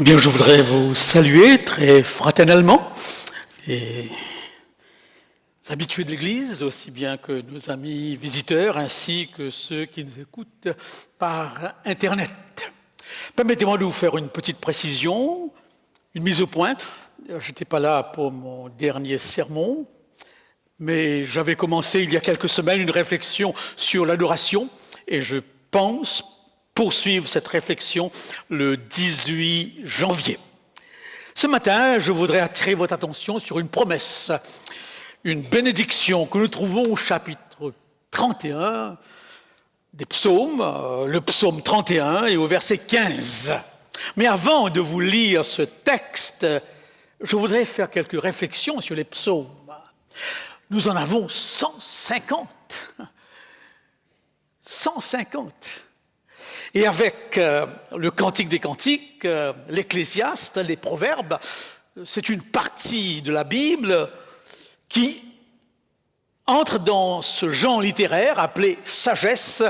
Eh bien, je voudrais vous saluer très fraternellement, les habitués de l'Église, aussi bien que nos amis visiteurs, ainsi que ceux qui nous écoutent par Internet. Permettez-moi de vous faire une petite précision, une mise au point. Je n'étais pas là pour mon dernier sermon, mais j'avais commencé il y a quelques semaines une réflexion sur l'adoration, et je pense poursuivre cette réflexion le 18 janvier. Ce matin, je voudrais attirer votre attention sur une promesse, une bénédiction que nous trouvons au chapitre 31 des psaumes, le psaume 31 et au verset 15. Mais avant de vous lire ce texte, je voudrais faire quelques réflexions sur les psaumes. Nous en avons 150. 150. Et avec le Cantique des Cantiques, l'Ecclésiaste, les Proverbes, c'est une partie de la Bible qui entre dans ce genre littéraire appelé sagesse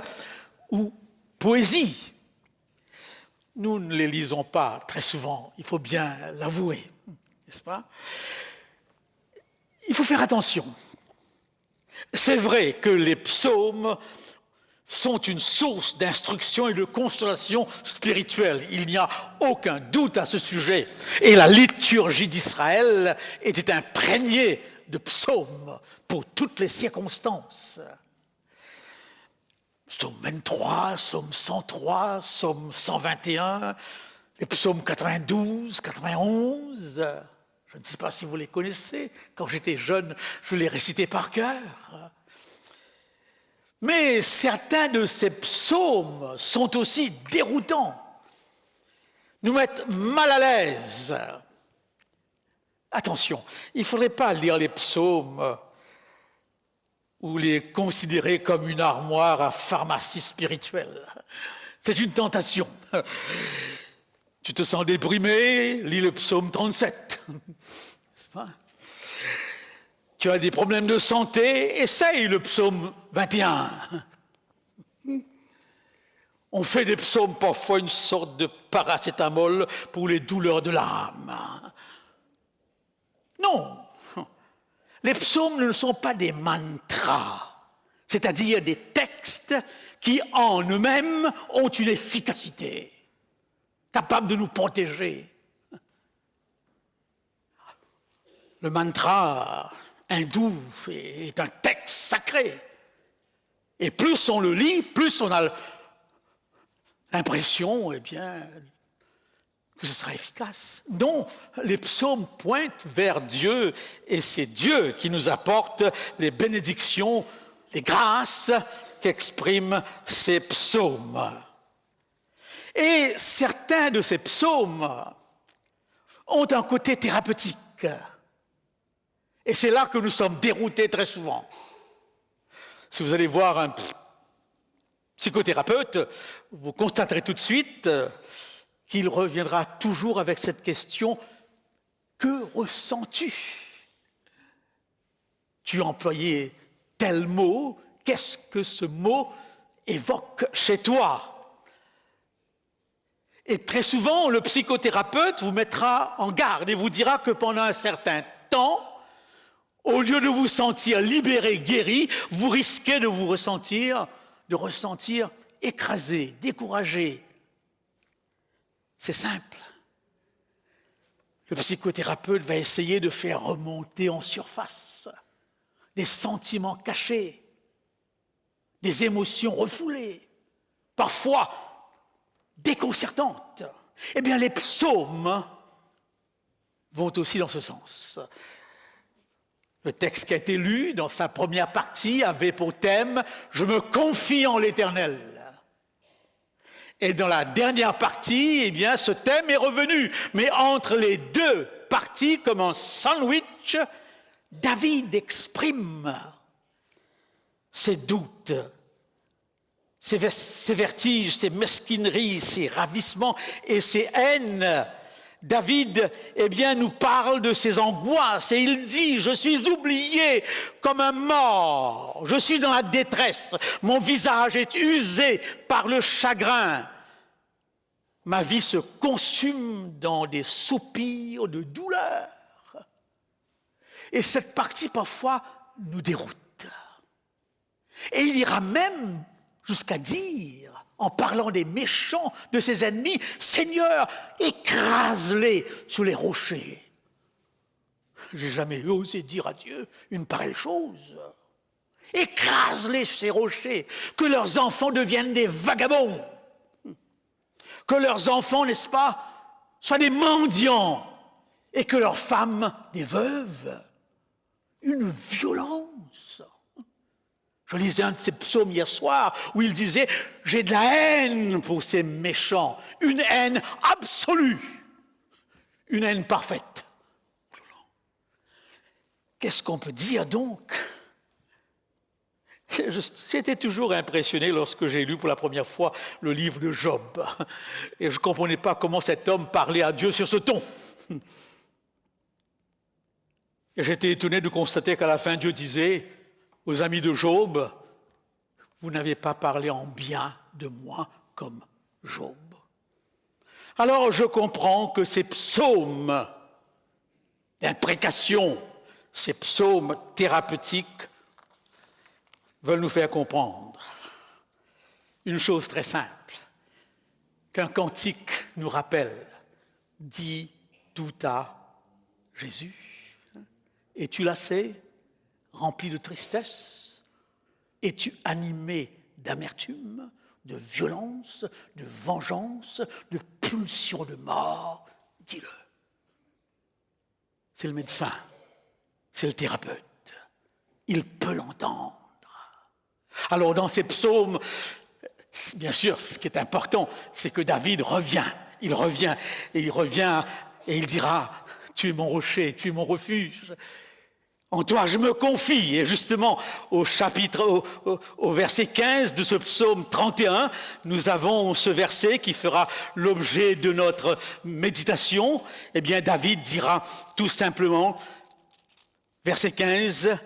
ou poésie. Nous ne les lisons pas très souvent, il faut bien l'avouer, n'est-ce pas? Il faut faire attention. C'est vrai que les psaumes sont une source d'instruction et de consolation spirituelle. Il n'y a aucun doute à ce sujet. Et la liturgie d'Israël était imprégnée de psaumes pour toutes les circonstances. Psaume 23, psaume 103, psaume 121, les psaumes 92, 91. Je ne sais pas si vous les connaissez. Quand j'étais jeune, je les récitais par cœur. Mais certains de ces psaumes sont aussi déroutants, nous mettent mal à l'aise. Attention, il ne faudrait pas lire les psaumes ou les considérer comme une armoire à pharmacie spirituelle. C'est une tentation. Tu te sens déprimé, lis le psaume 37. N'est-ce pas ? Tu as des problèmes de santé, essaye le psaume 21. On fait des psaumes parfois une sorte de paracétamol pour les douleurs de l'âme. Non, les psaumes ne sont pas des mantras, c'est-à-dire des textes qui en eux-mêmes ont une efficacité, capable de nous protéger. Le mantra hindou est un texte sacré. Et plus on le lit, plus on a l'impression, que ce sera efficace. Non, les psaumes pointent vers Dieu et c'est Dieu qui nous apporte les bénédictions, les grâces qu'expriment ces psaumes. Et certains de ces psaumes ont un côté thérapeutique. Et c'est là que nous sommes déroutés très souvent. Si vous allez voir un psychothérapeute, vous constaterez tout de suite qu'il reviendra toujours avec cette question « Que ressens-tu » Tu as employé tel mot, qu'est-ce que ce mot évoque chez toi ? Et très souvent, le psychothérapeute vous mettra en garde et vous dira que pendant un certain temps, au lieu de vous sentir libéré, guéri, vous risquez de vous ressentir écrasé, découragé. C'est simple. Le psychothérapeute va essayer de faire remonter en surface des sentiments cachés, des émotions refoulées, parfois déconcertantes. Eh bien, les psaumes vont aussi dans ce sens. Le texte qui a été lu dans sa première partie avait pour thème « Je me confie en l'Éternel ». Et dans la dernière partie, ce thème est revenu. Mais entre les deux parties, comme un sandwich, David exprime ses doutes, ses vertiges, ses mesquineries, ses ravissements et ses haines. David, nous parle de ses angoisses et il dit « Je suis oublié comme un mort, je suis dans la détresse, mon visage est usé par le chagrin. ma vie se consume dans des soupirs de douleur. Et cette partie, parfois, nous déroute. Et il ira même jusqu'à dire, en parlant des méchants, de ses ennemis, « Seigneur, écrase-les sur les rochers. » J'ai jamais osé dire à Dieu une pareille chose. Écrase-les sur ces rochers, que leurs enfants deviennent des vagabonds, que leurs enfants, n'est-ce pas, soient des mendiants, et que leurs femmes, des veuves. Une violence. Je lisais un de ces psaumes hier soir où il disait « J'ai de la haine pour ces méchants, une haine absolue, une haine parfaite. » Qu'est-ce qu'on peut dire donc? J'étais toujours impressionné lorsque j'ai lu pour la première fois le livre de Job. Et je ne comprenais pas comment cet homme parlait à Dieu sur ce ton. Et j'étais étonné de constater qu'à la fin, Dieu disait aux amis de Job, « Vous n'avez pas parlé en bien de moi comme Job. » Alors je comprends que ces psaumes d'imprécation, ces psaumes thérapeutiques veulent nous faire comprendre une chose très simple, qu'un cantique nous rappelle, « Dis tout à Jésus. » Es-tu lassé, rempli de tristesse? Es-tu animé d'amertume, de violence, de vengeance, de pulsion de mort? Dis-le. C'est le médecin, c'est le thérapeute. Il peut l'entendre. Alors dans ces psaumes, bien sûr, ce qui est important, c'est que David revient. Il revient et il dira, « Tu es mon rocher, tu es mon refuge. En toi, je me confie. » Et justement, au verset 15 de ce psaume 31, nous avons ce verset qui fera l'objet de notre méditation. Eh bien, David dira tout simplement, verset 15,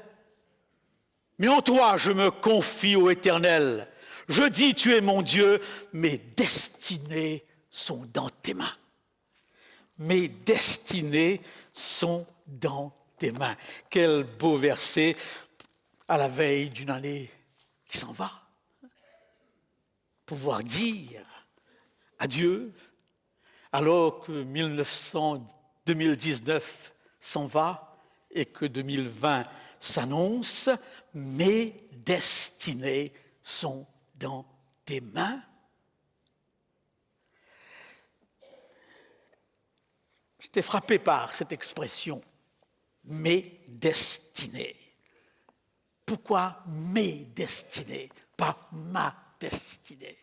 « Mais en toi, je me confie ô Éternel. Je dis, tu es mon Dieu, mes destinées sont dans tes mains. » Mes destinées sont dans tes mains. Quel beau verset à la veille d'une année qui s'en va. Pouvoir dire à Dieu, alors que 2019 s'en va et que 2020 s'annonce, mes destinées sont dans tes mains. J'étais frappé par cette expression, mes destinées. Pourquoi mes destinées, pas ma destinée?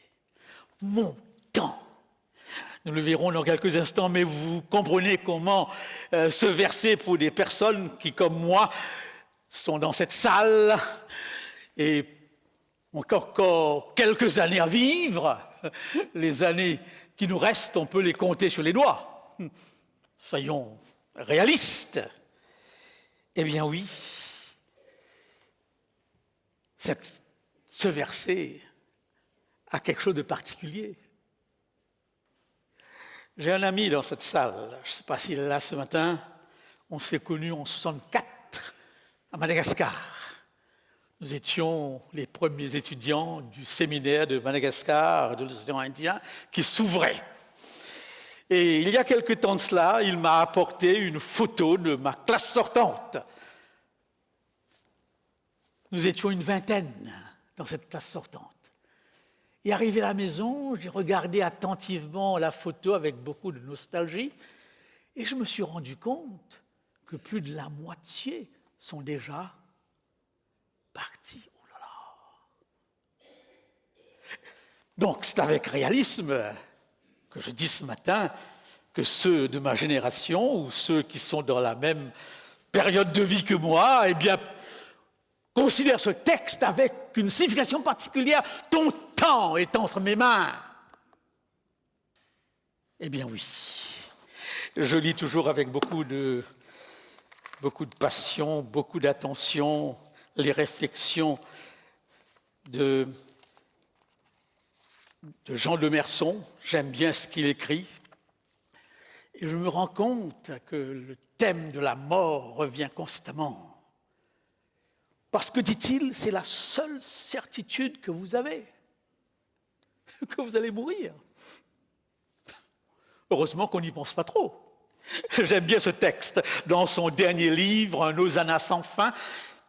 Mon temps. Nous le verrons dans quelques instants, mais vous comprenez comment ce verset, pour des personnes qui, comme moi, sont dans cette salle et ont encore quelques années à vivre, les années qui nous restent, on peut les compter sur les doigts. Soyons réalistes. Eh bien oui, ce verset a quelque chose de particulier. J'ai un ami dans cette salle, je ne sais pas s'il est là ce matin, on s'est connus en 1964 à Madagascar. Nous étions les premiers étudiants du séminaire de Madagascar, de l'océan Indien, qui s'ouvrait. Et il y a quelque temps de cela, il m'a apporté une photo de ma classe sortante. Nous étions une vingtaine dans cette classe sortante. Et arrivé à la maison, j'ai regardé attentivement la photo avec beaucoup de nostalgie et je me suis rendu compte que plus de la moitié sont déjà partis. Oh là là. Donc c'est avec réalisme que je dis ce matin que ceux de ma génération ou ceux qui sont dans la même période de vie que moi, eh bien, considèrent ce texte avec une signification particulière. Ton temps est entre mes mains. Eh bien oui, je lis toujours avec beaucoup de passion, beaucoup d'attention, les réflexions de de Jean de Merson. J'aime bien ce qu'il écrit. Et je me rends compte que le thème de la mort revient constamment. Parce que, dit-il, c'est la seule certitude que vous avez, que vous allez mourir. Heureusement qu'on n'y pense pas trop. J'aime bien ce texte dans son dernier livre, Un Hosanna sans fin,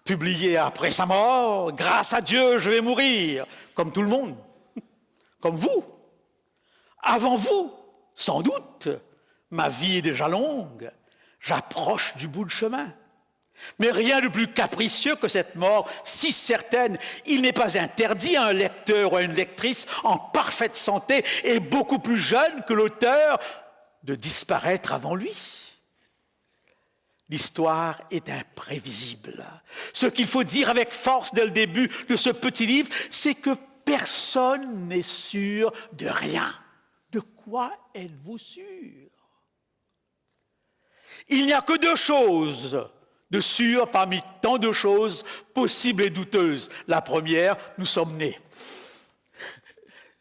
publié après sa mort. « Grâce à Dieu, je vais mourir, comme tout le monde, comme vous. Avant vous, sans doute, ma vie est déjà longue, j'approche du bout de chemin. Mais rien de plus capricieux que cette mort si certaine. Il n'est pas interdit à un lecteur ou à une lectrice en parfaite santé et beaucoup plus jeune que l'auteur de disparaître avant lui. L'histoire est imprévisible. Ce qu'il faut dire avec force dès le début de ce petit livre, c'est que personne n'est sûr de rien. De quoi êtes-vous sûr? Il n'y a que deux choses de sûr parmi tant de choses possibles et douteuses. La première, nous sommes nés.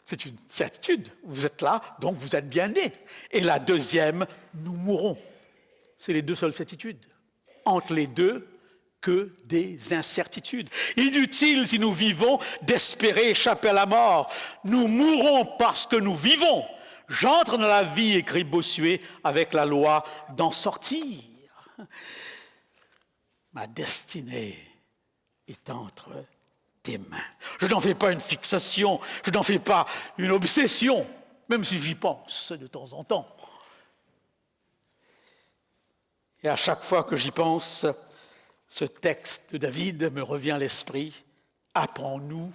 C'est une certitude. Vous êtes là, donc vous êtes bien nés. Et la deuxième, nous mourrons. C'est les deux seules certitudes. Entre les deux, que des incertitudes. Inutile, si nous vivons, d'espérer échapper à la mort. Nous mourrons parce que nous vivons. J'entre dans la vie, écrit Bossuet, avec la loi d'en sortir. Ma destinée est entre tes mains. Je n'en fais pas une fixation, je n'en fais pas une obsession, même si j'y pense de temps en temps. Et à chaque fois que j'y pense, ce texte de David me revient à l'esprit. Apprends-nous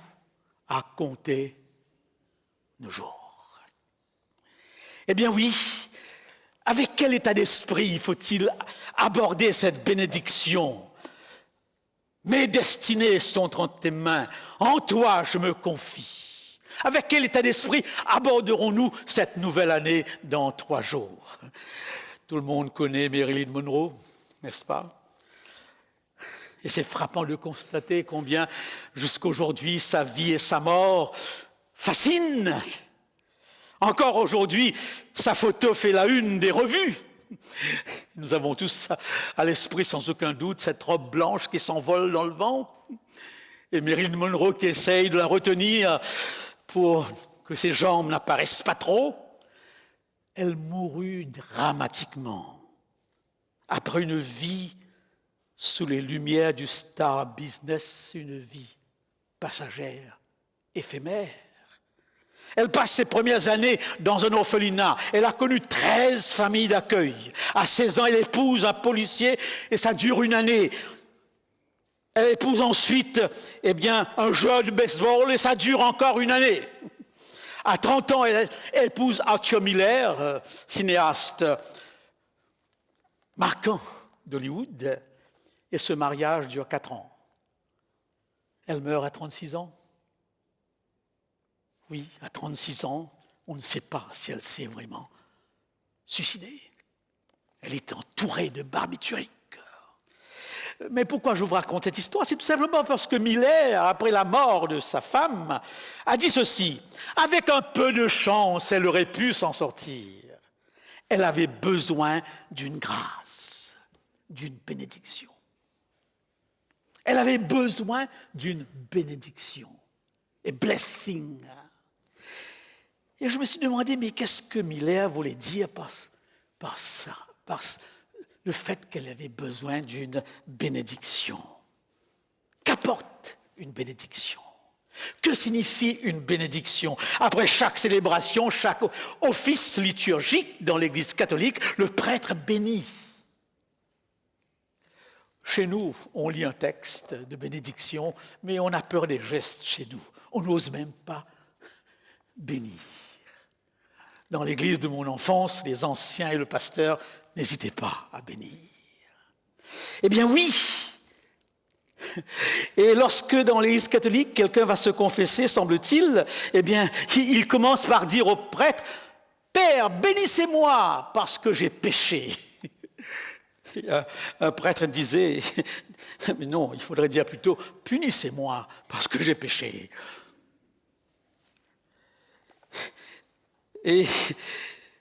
à compter nos jours. Eh bien oui, avec quel état d'esprit faut-il aborder cette bénédiction? Mes destinées sont entre tes mains, en toi je me confie. Avec quel état d'esprit aborderons-nous cette nouvelle année dans 3 jours? Tout le monde connaît Marilyn Monroe, n'est-ce pas? Et c'est frappant de constater combien, jusqu'aujourd'hui, sa vie et sa mort fascinent. Encore aujourd'hui, sa photo fait la une des revues. Nous avons tous à l'esprit, sans aucun doute, cette robe blanche qui s'envole dans le vent. Et Marilyn Monroe qui essaye de la retenir pour que ses jambes n'apparaissent pas trop. Elle mourut dramatiquement après une vie sous les lumières du star business, une vie passagère, éphémère. Elle passe ses premières années dans un orphelinat. Elle a connu 13 familles d'accueil. À 16 ans, elle épouse un policier et ça dure 1 année. Elle épouse ensuite un joueur de baseball et ça dure encore 1 année. À 30 ans, elle épouse Arthur Miller, cinéaste marquant d'Hollywood, et ce mariage dure 4 ans. Elle meurt à 36 ans. Oui, à 36 ans, on ne sait pas si elle s'est vraiment suicidée. Elle est entourée de barbituriques. Mais pourquoi je vous raconte cette histoire? C'est tout simplement parce que Miller, après la mort de sa femme, a dit ceci. Avec un peu de chance, elle aurait pu s'en sortir. Elle avait besoin d'une grâce, d'une bénédiction. Elle avait besoin d'une bénédiction. A blessing. Et je me suis demandé, mais qu'est-ce que Miller voulait dire par ça, par le fait qu'elle avait besoin d'une bénédiction? Qu'apporte une bénédiction? Que signifie une bénédiction? Après chaque célébration, chaque office liturgique dans l'Église catholique, le prêtre bénit. Chez nous, on lit un texte de bénédiction, mais on a peur des gestes chez nous. On n'ose même pas bénir. Dans l'église de mon enfance, les anciens et le pasteur n'hésitaient pas à bénir. Eh bien oui. Et lorsque dans l'église catholique, quelqu'un va se confesser, semble-t-il, eh bien, il commence par dire au prêtre, « Père, bénissez-moi parce que j'ai péché. » Un prêtre disait, « Mais non, il faudrait dire plutôt, punissez-moi parce que j'ai péché. » Et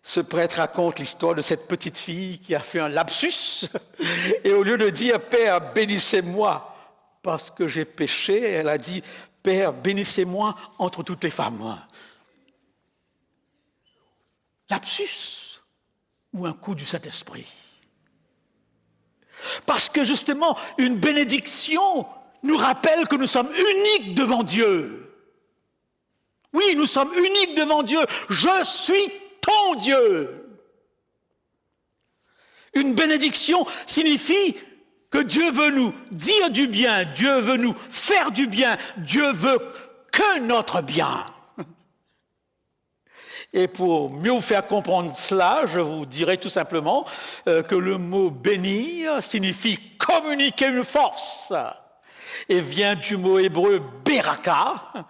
ce prêtre raconte l'histoire de cette petite fille qui a fait un lapsus. Et au lieu de dire « Père, bénissez-moi parce que j'ai péché », elle a dit « Père, bénissez-moi entre toutes les femmes ». Lapsus ou un coup du Saint-Esprit. Parce que justement, une bénédiction nous rappelle que nous sommes uniques devant Dieu. Oui, nous sommes uniques devant Dieu. Je suis ton Dieu. Une bénédiction signifie que Dieu veut nous dire du bien, Dieu veut nous faire du bien, Dieu veut que notre bien. Et pour mieux vous faire comprendre cela, je vous dirai tout simplement que le mot bénir signifie communiquer une force et vient du mot hébreu beraka.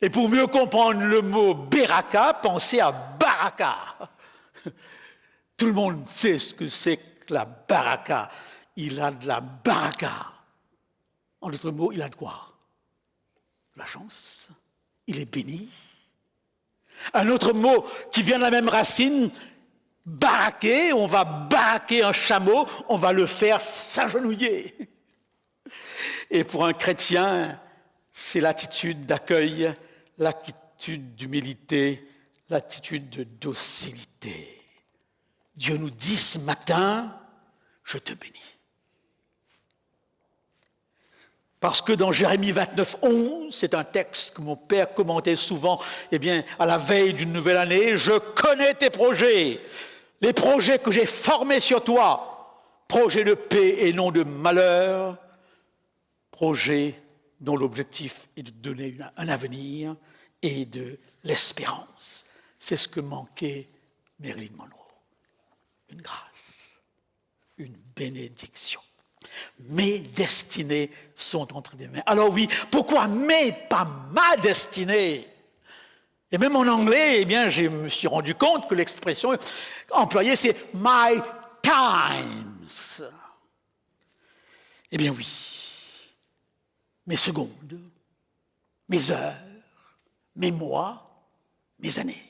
Et pour mieux comprendre le mot beraka, pensez à baraka. Tout le monde sait ce que c'est que la baraka. Il a de la baraka. En d'autres mots, il a de quoi? La chance. Il est béni. Un autre mot qui vient de la même racine, baraquer, on va baraquer un chameau, on va le faire s'agenouiller. Et pour un chrétien, c'est l'attitude d'accueil, l'attitude d'humilité, l'attitude de docilité. Dieu nous dit ce matin, je te bénis. Parce que dans Jérémie 29, 11, c'est un texte que mon père commentait souvent, à la veille d'une nouvelle année, je connais tes projets, les projets que j'ai formés sur toi, projets de paix et non de malheur, projets dont l'objectif est de donner un avenir et de l'espérance. C'est ce que manquait Marilyn Monroe. Une grâce, une bénédiction. Mes destinées sont entre tes mains. Alors oui, pourquoi mais, pas ma destinée? Et même en anglais, je me suis rendu compte que l'expression employée, c'est « my times ». Eh bien oui, mes secondes, mes heures, mes mois, mes années.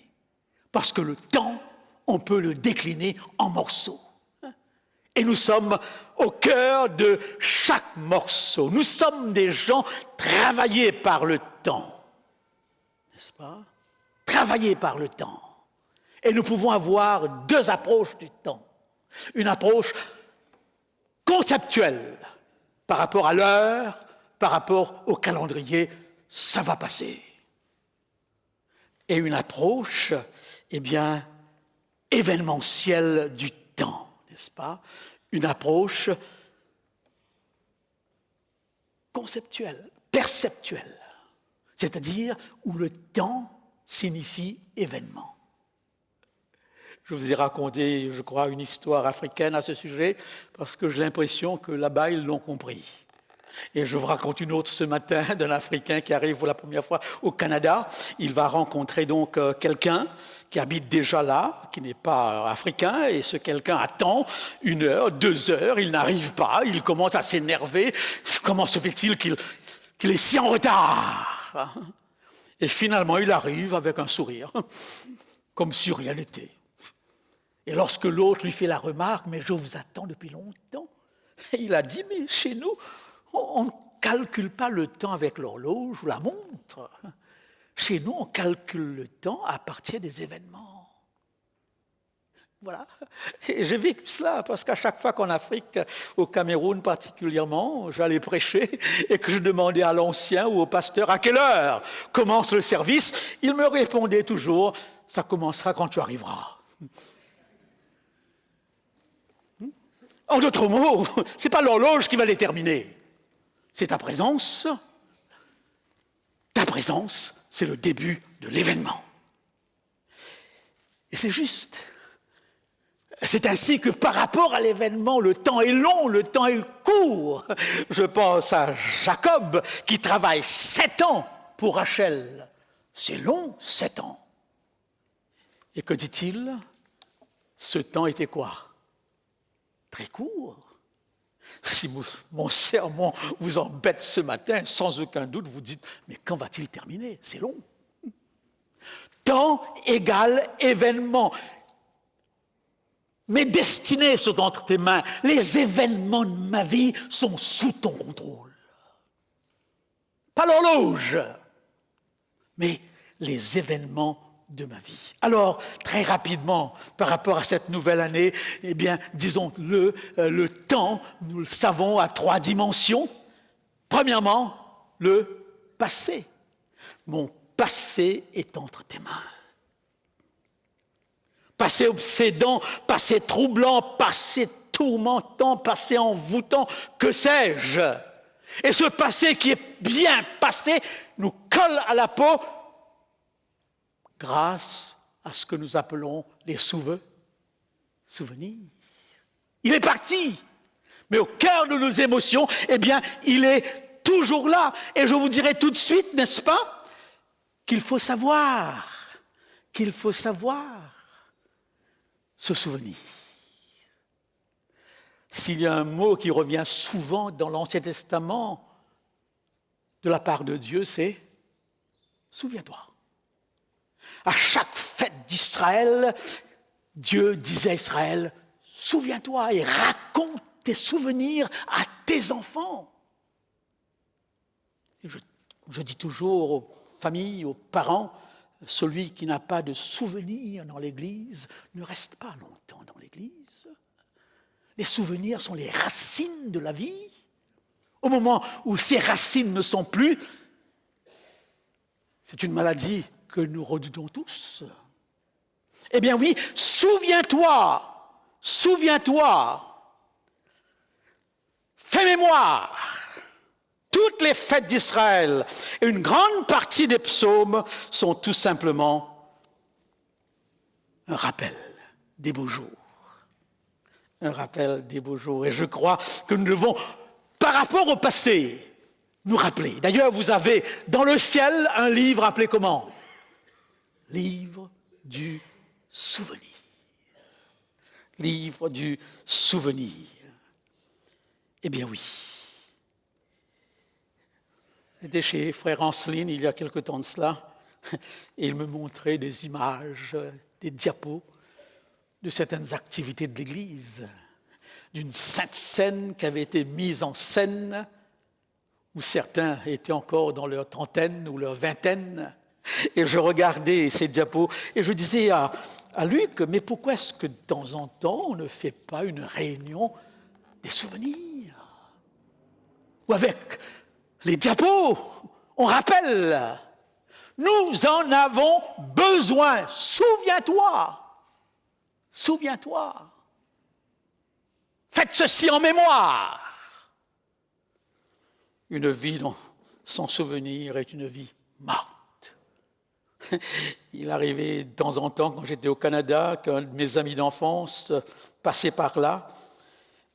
Parce que le temps, on peut le décliner en morceaux. Et nous sommes au cœur de chaque morceau. Nous sommes des gens travaillés par le temps. N'est-ce pas? Travaillés par le temps. Et nous pouvons avoir deux approches du temps. Une approche conceptuelle par rapport à l'heure, par rapport au calendrier, ça va passer. Et une approche, événementielle du temps. N'est-ce pas? Une approche conceptuelle, perceptuelle, c'est-à-dire où le temps signifie événement. Je vous ai raconté, je crois, une histoire africaine à ce sujet, parce que j'ai l'impression que là-bas, ils l'ont compris. Et je vous raconte une autre ce matin d'un Africain qui arrive pour la première fois au Canada. Il va rencontrer donc quelqu'un qui habite déjà là, qui n'est pas africain, et ce quelqu'un attend 1 heure, 2 heures, il n'arrive pas, il commence à s'énerver. Comment se fait-il qu'il est si en retard? Et finalement, il arrive avec un sourire, comme si rien n'était. Et lorsque l'autre lui fait la remarque, « Mais je vous attends depuis longtemps », il a dit, « Mais chez nous, on ne calcule pas le temps avec l'horloge ou la montre. Chez nous, on calcule le temps à partir des événements. » Voilà. Et j'ai vécu cela parce qu'à chaque fois qu'en Afrique, au Cameroun particulièrement, j'allais prêcher et que je demandais à l'ancien ou au pasteur à quelle heure commence le service, il me répondait toujours, ça commencera quand tu arriveras. En d'autres mots, ce n'est pas l'horloge qui va déterminer. C'est ta présence. Ta présence, c'est le début de l'événement. Et c'est juste. C'est ainsi que par rapport à l'événement, le temps est long, le temps est court. Je pense à Jacob qui travaille 7 ans pour Rachel. C'est long, 7 ans. Et que dit-il? Ce temps était quoi? Très court. Si mon sermon vous embête ce matin, sans aucun doute, vous dites, mais quand va-t-il terminer? C'est long. Temps égale événement. Mes destinées sont entre tes mains. Les événements de ma vie sont sous ton contrôle. Pas l'horloge, mais les événements de ma vie. Alors, très rapidement, par rapport à cette nouvelle année, eh bien, disons-le, le temps, nous le savons, a 3 dimensions. Premièrement, le passé. Mon passé est entre tes mains. Passé obsédant, passé troublant, passé tourmentant, passé envoûtant, que sais-je? Et ce passé qui est bien passé nous colle à la peau grâce à ce que nous appelons les souvenirs. Il est parti, mais au cœur de nos émotions, eh bien, il est toujours là. Et je vous dirai tout de suite, n'est-ce pas, qu'il faut savoir se souvenir. S'il y a un mot qui revient souvent dans l'Ancien Testament de la part de Dieu, c'est « souviens-toi ». À chaque fête d'Israël, Dieu disait à Israël « souviens-toi et raconte tes souvenirs à tes enfants ». Je dis toujours aux familles, aux parents, celui qui n'a pas de souvenirs dans l'Église ne reste pas longtemps dans l'Église. Les souvenirs sont les racines de la vie. Au moment où ces racines ne sont plus, c'est une maladie que nous redoutons tous. Eh bien oui, souviens-toi, fais mémoire. Toutes les fêtes d'Israël et une grande partie des psaumes sont tout simplement un rappel des beaux jours. Un rappel des beaux jours. Et je crois que nous devons, par rapport au passé, nous rappeler. D'ailleurs, vous avez dans le ciel un livre appelé comment? Livre du souvenir. Livre du souvenir. Eh bien oui. J'étais chez Frère Anceline il y a quelque temps de cela, et il me montrait des images, des diapos de certaines activités de l'Église, d'une sainte scène qui avait été mise en scène, où certains étaient encore dans leur trentaine ou leur vingtaine, et je regardais ces diapos, et je disais à Luc, mais pourquoi est-ce que de temps en temps on ne fait pas une réunion des souvenirs? Ou avec les diapos, on rappelle, nous en avons besoin, souviens-toi, faites ceci en mémoire. Une vie sans souvenir est une vie morte. Il arrivait de temps en temps, quand j'étais au Canada, qu'un de mes amis d'enfance passait par là,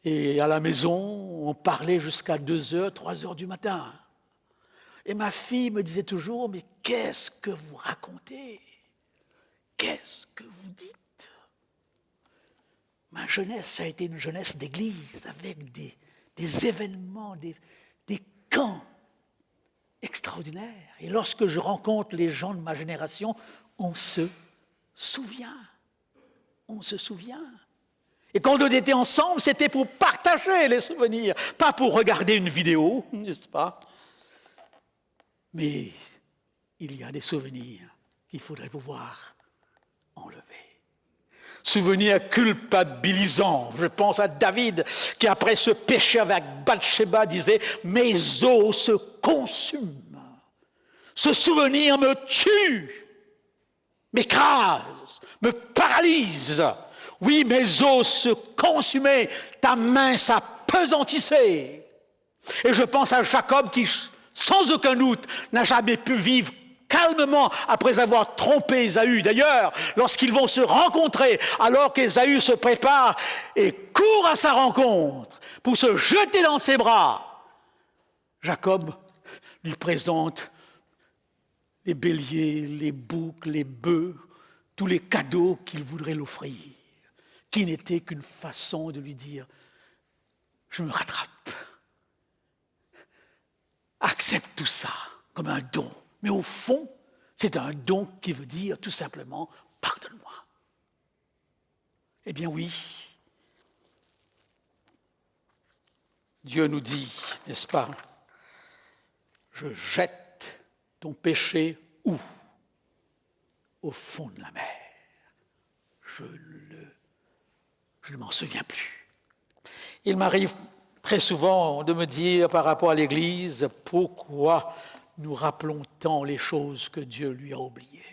et à la maison, on parlait jusqu'à 2h, 3h du matin. Et ma fille me disait toujours, mais qu'est-ce que vous racontez? Qu'est-ce que vous dites? Ma jeunesse a été une jeunesse d'église, avec des événements, des camps extraordinaires. Et lorsque je rencontre les gens de ma génération, on se souvient. Et quand on était ensemble, c'était pour partager les souvenirs, pas pour regarder une vidéo, n'est-ce pas? Mais il y a des souvenirs qu'il faudrait pouvoir enlever. Souvenirs culpabilisants. Je pense à David qui, après ce péché avec Bathsheba, disait « Mes os se consument. Ce souvenir me tue, m'écrase, me paralyse. Oui, mes os se consumaient, ta main s'apesantissait. » Et je pense à Jacob qui, sans aucun doute, n'a jamais pu vivre calmement après avoir trompé Ésaü. D'ailleurs, lorsqu'ils vont se rencontrer, alors qu'Ésaü se prépare et court à sa rencontre pour se jeter dans ses bras, Jacob lui présente les béliers, les boucs, les bœufs, tous les cadeaux qu'il voudrait l'offrir, qui n'était qu'une façon de lui dire « Je me rattrape. Accepte tout ça comme un don. » Mais au fond, C'est un don qui veut dire tout simplement « pardonne-moi ». Eh bien oui, Dieu nous dit, n'est-ce pas, je jette ton péché où? Au fond de la mer. Je ne m'en souviens plus. Il m'arrive très souvent de me dire par rapport à l'Église, pourquoi nous rappelons tant les choses que Dieu lui a oubliées?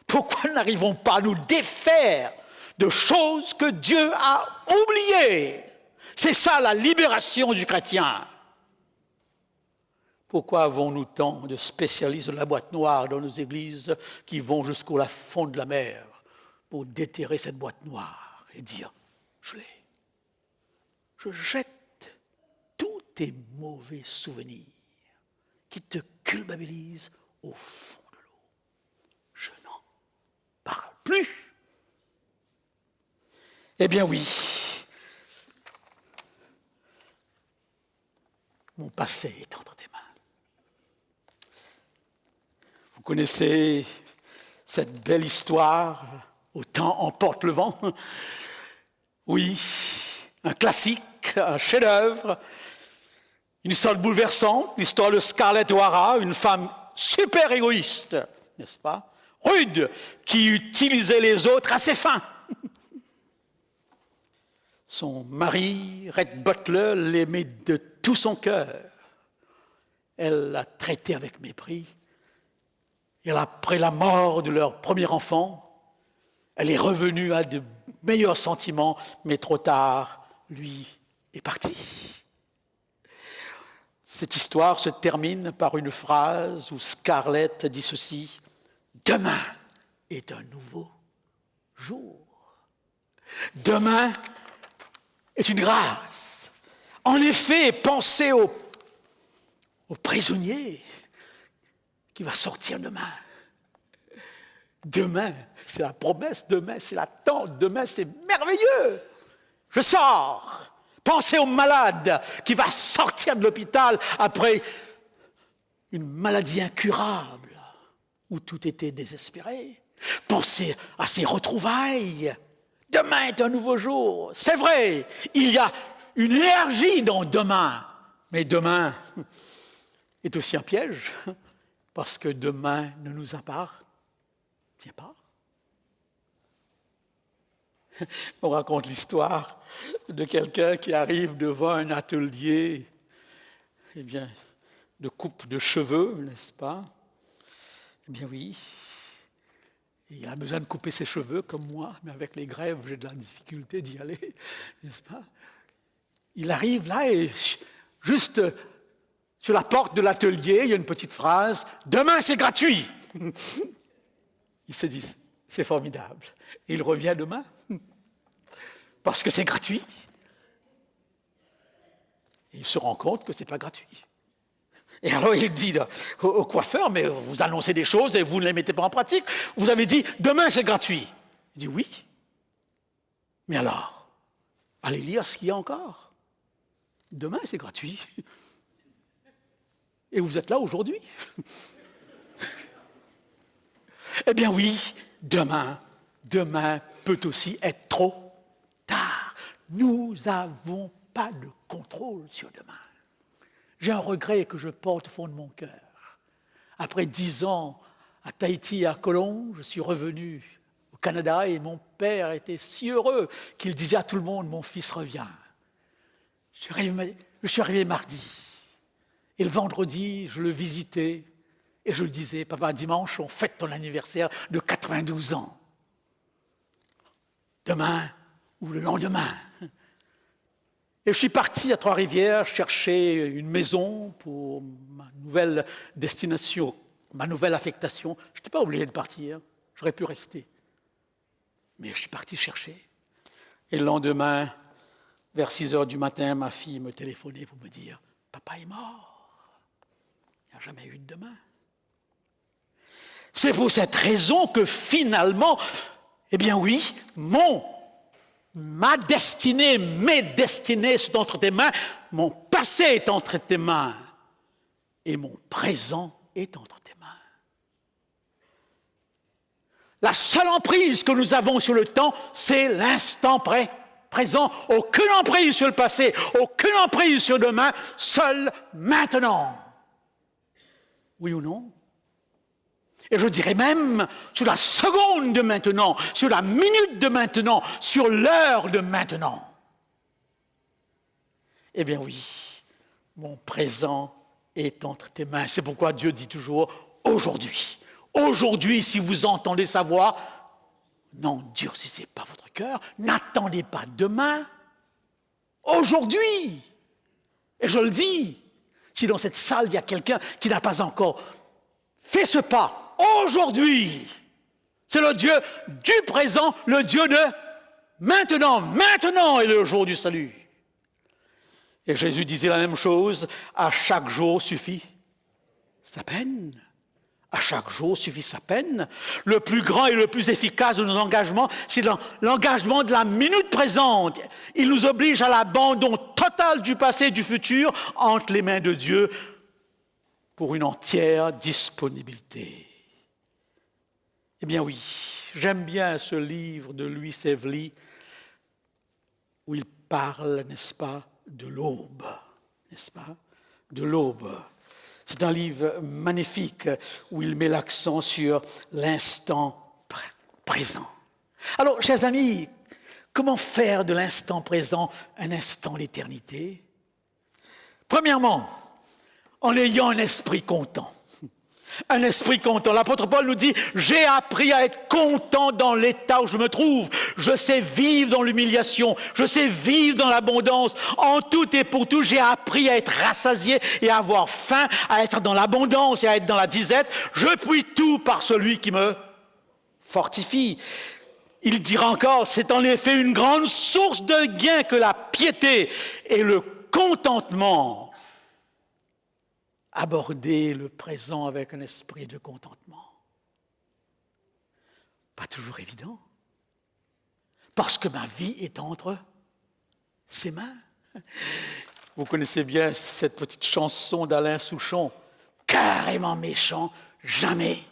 Pourquoi n'arrivons pas à nous défaire de choses que Dieu a oubliées? C'est ça la libération du chrétien. Pourquoi avons-nous tant de spécialistes de la boîte noire dans nos églises qui vont jusqu'au fond de la mer pour déterrer cette boîte noire et dire « je l'ai, je jette tous tes mauvais souvenirs qui te culpabilisent au fond de l'eau. Je n'en parle plus. » Eh bien oui, mon passé est entre tes mains. Vous connaissez cette belle histoire, « Au temps emporte le vent ». Oui, un classique, un chef-d'œuvre, une histoire bouleversante, l'histoire de Scarlett O'Hara, une femme super égoïste, n'est-ce pas? Rude, qui utilisait les autres à ses fins. Son mari, Rhett Butler, l'aimait de tout son cœur. Elle l'a traité avec mépris. Et après la mort de leur premier enfant, elle est revenue à de meilleurs sentiments, mais trop tard, lui est parti. Cette histoire se termine par une phrase où Scarlett dit ceci: « Demain est un nouveau jour. Demain est une grâce. En effet, pensez au prisonnier qui va sortir demain. Demain, c'est la promesse, demain, c'est l'attente, demain, c'est merveilleux. Je sors. Pensez au malade qui va sortir de l'hôpital après une maladie incurable où tout était désespéré. Pensez à ces retrouvailles. Demain est un nouveau jour. C'est vrai, il y a une énergie dans demain, mais demain est aussi un piège, parce que demain ne nous appartient pas. On raconte l'histoire de quelqu'un qui arrive devant un atelier, eh bien, de coupe de cheveux, n'est-ce pas? Eh bien oui, il a besoin de couper ses cheveux comme moi, mais avec les grèves, j'ai de la difficulté d'y aller, n'est-ce pas? Il arrive là et juste sur la porte de l'atelier, il y a une petite phrase « Demain, c'est gratuit !» Il se dit « C'est formidable !» Et il revient demain parce que c'est gratuit. Et il se rend compte que ce n'est pas gratuit. Et alors il dit au coiffeur « Mais vous annoncez des choses et vous ne les mettez pas en pratique. Vous avez dit « Demain, c'est gratuit !» Il dit « Oui. Mais alors, allez lire ce qu'il y a encore. Demain, c'est gratuit. » Et vous êtes là aujourd'hui. Eh bien oui, demain peut aussi être trop tard. Nous n'avons pas de contrôle sur demain. J'ai un regret que je porte au fond de mon cœur. Après 10 ans à Tahiti et à Colombe, je suis revenu au Canada et mon père était si heureux qu'il disait à tout le monde « Mon fils revient ». Je suis arrivé mardi. Et le vendredi, je le visitais et je lui disais « Papa, dimanche, on fête ton anniversaire de 92 ans. Demain ou le lendemain. » Et je suis parti à Trois-Rivières chercher une maison pour ma nouvelle destination, ma nouvelle affectation. Je n'étais pas obligé de partir, j'aurais pu rester. Mais je suis parti chercher. Et le lendemain, vers 6 heures du matin, ma fille me téléphonait pour me dire « Papa est mort. Il n'y a jamais eu de demain. » C'est pour cette raison que finalement, eh bien oui, ma destinée, mes destinées sont entre tes mains, mon passé est entre tes mains et mon présent est entre tes mains. La seule emprise que nous avons sur le temps, c'est l'instant présent. Aucune emprise sur le passé, aucune emprise sur demain, seul maintenant. Oui ou non? Et je dirais même sur la seconde de maintenant, sur la minute de maintenant, sur l'heure de maintenant. Eh bien oui, mon présent est entre tes mains. C'est pourquoi Dieu dit toujours aujourd'hui. Aujourd'hui, si vous entendez sa voix, n'endurcissez pas votre cœur, n'attendez pas demain. Aujourd'hui. Et je le dis, si dans cette salle il y a quelqu'un qui n'a pas encore fait ce pas, aujourd'hui, c'est le Dieu du présent, le Dieu de maintenant. Maintenant est le jour du salut. Et Jésus disait la même chose, à chaque jour suffit sa peine. À chaque jour suffit sa peine. Le plus grand et le plus efficace de nos engagements, c'est l'engagement de la minute présente. Il nous oblige à l'abandon total du passé et du futur entre les mains de Dieu pour une entière disponibilité. Eh bien oui, j'aime bien ce livre de Louis Sévely où il parle, n'est-ce pas, de l'aube, n'est-ce pas, de l'aube. C'est un livre magnifique où il met l'accent sur l'instant présent. Alors, chers amis, comment faire de l'instant présent un instant d'éternité? Premièrement, en ayant un esprit content. Un esprit content. L'apôtre Paul nous dit, j'ai appris à être content dans l'état où je me trouve. Je sais vivre dans l'humiliation. Je sais vivre dans l'abondance. En tout et pour tout, j'ai appris à être rassasié et à avoir faim, à être dans l'abondance et à être dans la disette. Je puis tout par celui qui me fortifie. Il dira encore, c'est en effet une grande source de gain que la piété et le contentement. Aborder le présent avec un esprit de contentement. Pas toujours évident, parce que ma vie est entre ses mains. Vous connaissez bien cette petite chanson d'Alain Souchon, carrément méchant, jamais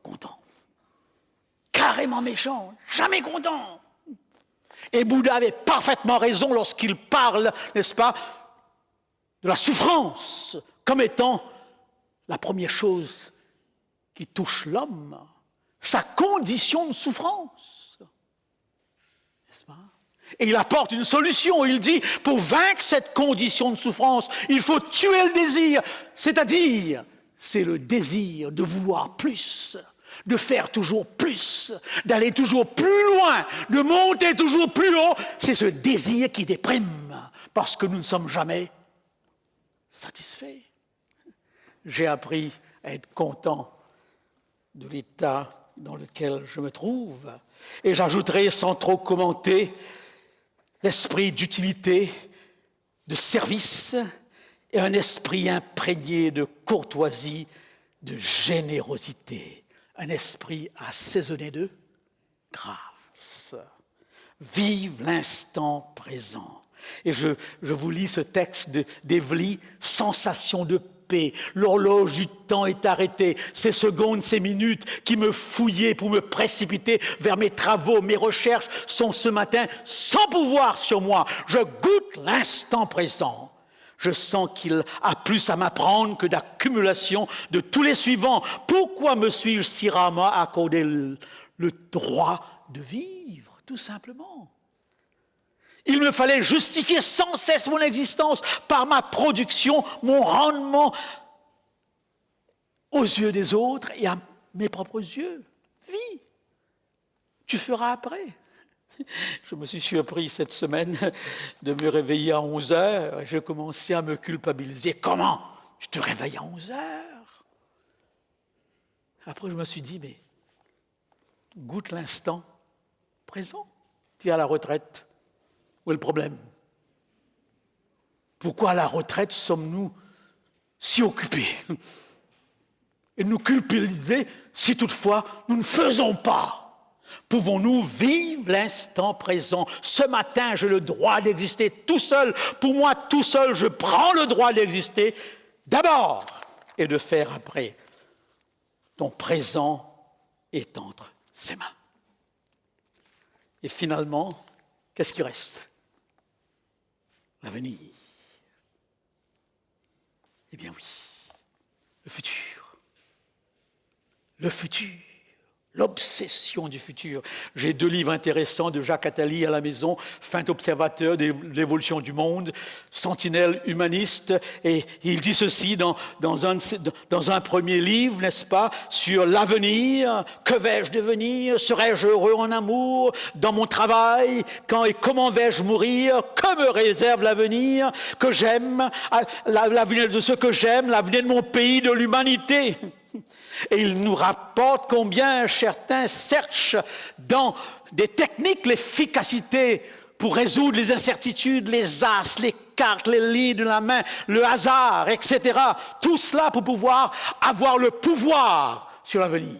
content. Carrément méchant, jamais content. Et Bouddha avait parfaitement raison lorsqu'il parle, n'est-ce pas, de la souffrance comme étant la première chose qui touche l'homme, sa condition de souffrance. N'est-ce pas? Et il apporte une solution. Il dit, pour vaincre cette condition de souffrance, il faut tuer le désir. C'est-à-dire, c'est le désir de vouloir plus, de faire toujours plus, d'aller toujours plus loin, de monter toujours plus haut. C'est ce désir qui déprime, parce que nous ne sommes jamais satisfaits. J'ai appris à être content de l'état dans lequel je me trouve. Et j'ajouterai, sans trop commenter, l'esprit d'utilité, de service et un esprit imprégné de courtoisie, de générosité. Un esprit assaisonné de grâce. Vive l'instant présent. Et je vous lis ce texte d'Évely, sensation de paix. L'horloge du temps est arrêtée. Ces secondes, ces minutes qui me fouillaient pour me précipiter vers mes travaux, mes recherches sont ce matin sans pouvoir sur moi. Je goûte l'instant présent. Je sens qu'il a plus à m'apprendre que d'accumulation de tous les suivants. Pourquoi me suis-je si rarement accordé le droit de vivre, tout simplement? Il me fallait justifier sans cesse mon existence par ma production, mon rendement aux yeux des autres et à mes propres yeux. Vis, tu feras après. Je me suis surpris cette semaine de me réveiller à 11h et j'ai commencé à me culpabiliser. Comment? Tu te réveilles à 11h? Après, je me suis dit, mais goûte l'instant présent. Tu es à la retraite. Où est le problème? Pourquoi à la retraite sommes-nous si occupés? Et nous culpabiliser si toutefois nous ne faisons pas. Pouvons-nous vivre l'instant présent? Ce matin, j'ai le droit d'exister tout seul. Pour moi, tout seul, je prends le droit d'exister. D'abord, et de faire après. Ton présent est entre ses mains. Et finalement, qu'est-ce qui reste? L'avenir. Eh bien oui, le futur. Le futur. L'obsession du futur. J'ai 2 livres intéressants de Jacques Attali à la maison, Fin observateur de l'évolution du monde, Sentinelle humaniste, et il dit ceci dans un premier livre, n'est-ce pas, sur l'avenir. Que vais-je devenir? Serais-je heureux en amour, dans mon travail? Quand et comment vais-je mourir? Que me réserve l'avenir que j'aime, l'avenir de ceux que j'aime, l'avenir de mon pays, de l'humanité? Et il nous rapporte combien certains cherchent dans des techniques l'efficacité pour résoudre les incertitudes, les as, les cartes, les lits de la main, le hasard, etc. Tout cela pour pouvoir avoir le pouvoir sur l'avenir.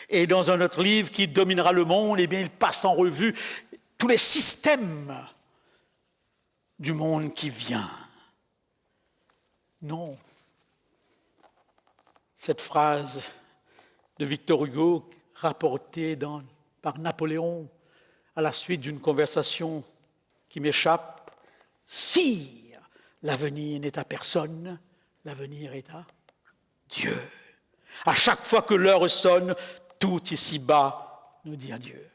Et dans un autre livre qui dominera le monde, eh bien, il passe en revue tous les systèmes du monde qui vient. Non. Cette phrase de Victor Hugo, rapportée par Napoléon à la suite d'une conversation qui m'échappe, « Sire, l'avenir n'est à personne, l'avenir est à Dieu. » À chaque fois que l'heure sonne, tout ici-bas nous dit adieu.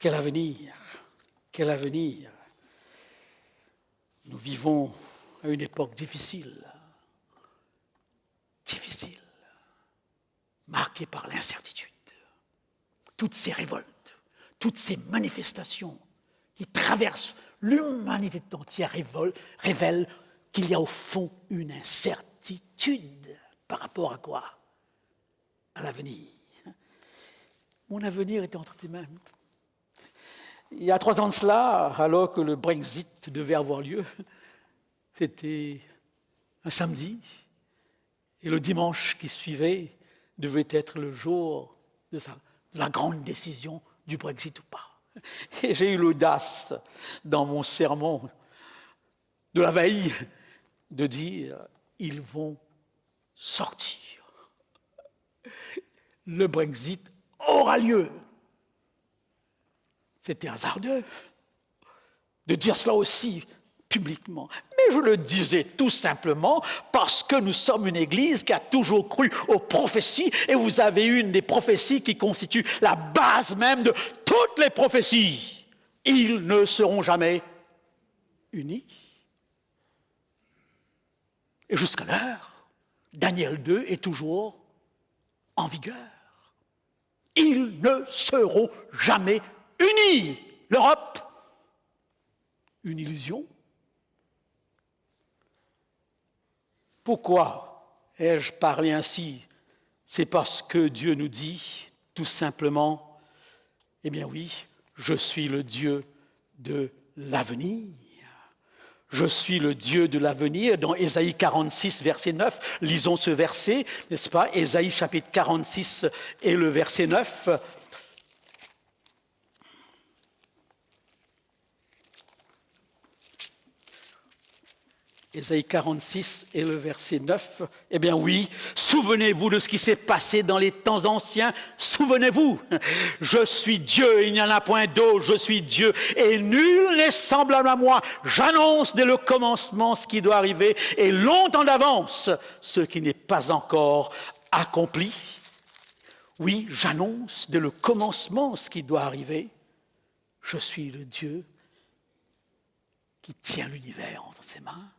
Quel avenir, quel avenir. Nous vivons à une époque difficile, marquée par l'incertitude. Toutes ces révoltes, toutes ces manifestations qui traversent l'humanité entière révèlent qu'il y a au fond une incertitude par rapport à quoi? À l'avenir. Mon avenir était entre tes mains. Il y a 3 ans de cela, alors que le Brexit devait avoir lieu, c'était un samedi, et le dimanche qui suivait devait être le jour de la grande décision du Brexit ou pas. Et j'ai eu l'audace, dans mon sermon de la veille, de dire « ils vont sortir. Le Brexit aura lieu. » C'était hasardeux de dire cela aussi publiquement. Mais je le disais tout simplement parce que nous sommes une église qui a toujours cru aux prophéties, et vous avez une des prophéties qui constitue la base même de toutes les prophéties. Ils ne seront jamais unis. Et jusqu'à l'heure, Daniel 2 est toujours en vigueur. Ils ne seront jamais unis. L'Europe, une illusion. Pourquoi ai-je parlé ainsi? C'est parce que Dieu nous dit, tout simplement, eh bien oui, je suis le Dieu de l'avenir. Je suis le Dieu de l'avenir. Dans Ésaïe 46, verset 9, lisons ce verset, n'est-ce pas? Ésaïe chapitre 46 et le verset 9. Ésaïe 46 et le verset 9, eh bien oui, souvenez-vous de ce qui s'est passé dans les temps anciens, souvenez-vous, je suis Dieu, il n'y en a point d'autre, je suis Dieu, et nul n'est semblable à moi, j'annonce dès le commencement ce qui doit arriver, et longtemps d'avance ce qui n'est pas encore accompli. Oui, j'annonce dès le commencement ce qui doit arriver, je suis le Dieu qui tient l'univers entre ses mains.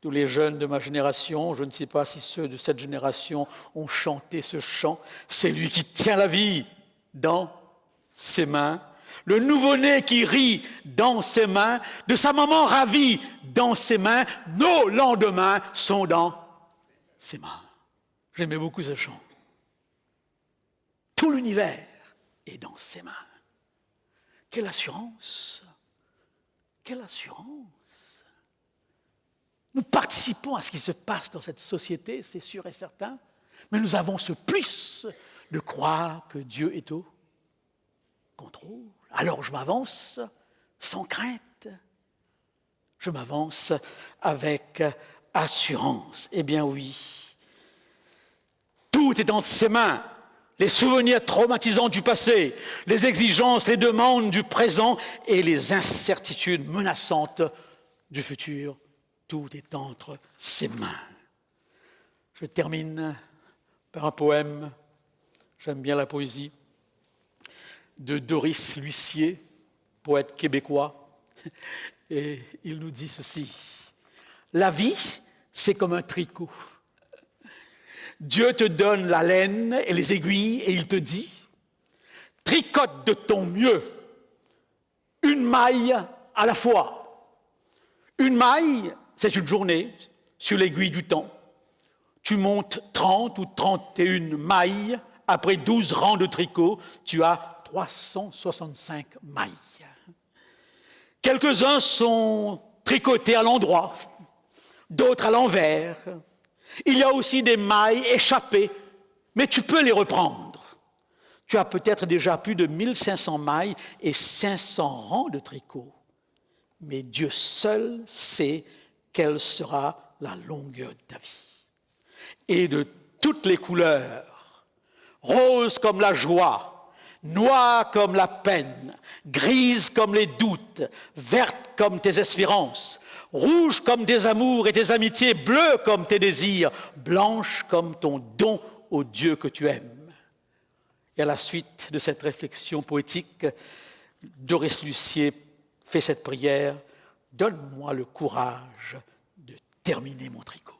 Tous les jeunes de ma génération, je ne sais pas si ceux de cette génération ont chanté ce chant, c'est lui qui tient la vie dans ses mains, le nouveau-né qui rit dans ses mains, de sa maman ravie dans ses mains, nos lendemains sont dans ses mains. J'aimais beaucoup ce chant. Tout l'univers est dans ses mains. Quelle assurance! Quelle assurance! Nous participons à ce qui se passe dans cette société, c'est sûr et certain, mais nous avons ce plus de croire que Dieu est au contrôle. Alors je m'avance sans crainte, je m'avance avec assurance. Eh bien oui, tout est dans ses mains. Les souvenirs traumatisants du passé, les exigences, les demandes du présent et les incertitudes menaçantes du futur. Tout est entre ses mains. Je termine par un poème, j'aime bien la poésie, de Doris Lucier, poète québécois. Et il nous dit ceci: la vie, c'est comme un tricot. Dieu te donne la laine et les aiguilles et il te dit: tricote de ton mieux, une maille à la fois. Une maille, c'est une journée sur l'aiguille du temps. Tu montes 30 ou 31 mailles, après 12 rangs de tricot, tu as 365 mailles. Quelques-uns sont tricotés à l'endroit, d'autres à l'envers. Il y a aussi des mailles échappées, mais tu peux les reprendre. Tu as peut-être déjà plus de 1500 mailles et 500 rangs de tricot. Mais Dieu seul sait quelle sera la longueur de ta vie. Et de toutes les couleurs, rose comme la joie, noire comme la peine, grise comme les doutes, verte comme tes espérances, rouge comme tes amours et tes amitiés, bleu comme tes désirs, blanche comme ton don au Dieu que tu aimes. Et à la suite de cette réflexion poétique, Doris Lucier fait cette prière: donne-moi le courage de terminer mon tricot.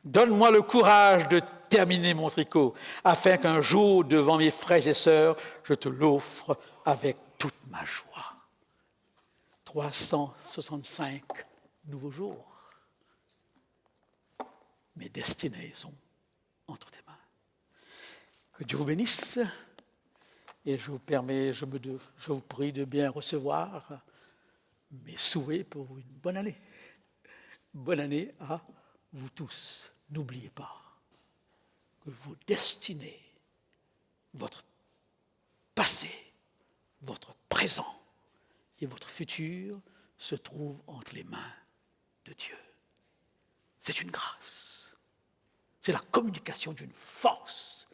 Donne-moi le courage de terminer mon tricot, afin qu'un jour, devant mes frères et sœurs, je te l'offre avec toute ma joie. 365 nouveaux jours. Mes destinées sont entre tes mains. Que Dieu vous bénisse et je vous prie de bien recevoir mes souhaits pour une bonne année. Bonne année à vous tous. N'oubliez pas que vos destinées, votre passé, votre présent et votre futur se trouvent entre les mains de Dieu. C'est une grâce. C'est la communication d'une force.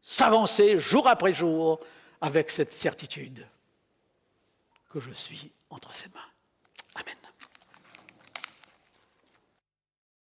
S'avancer jour après jour avec cette certitude que je suis entre ses mains.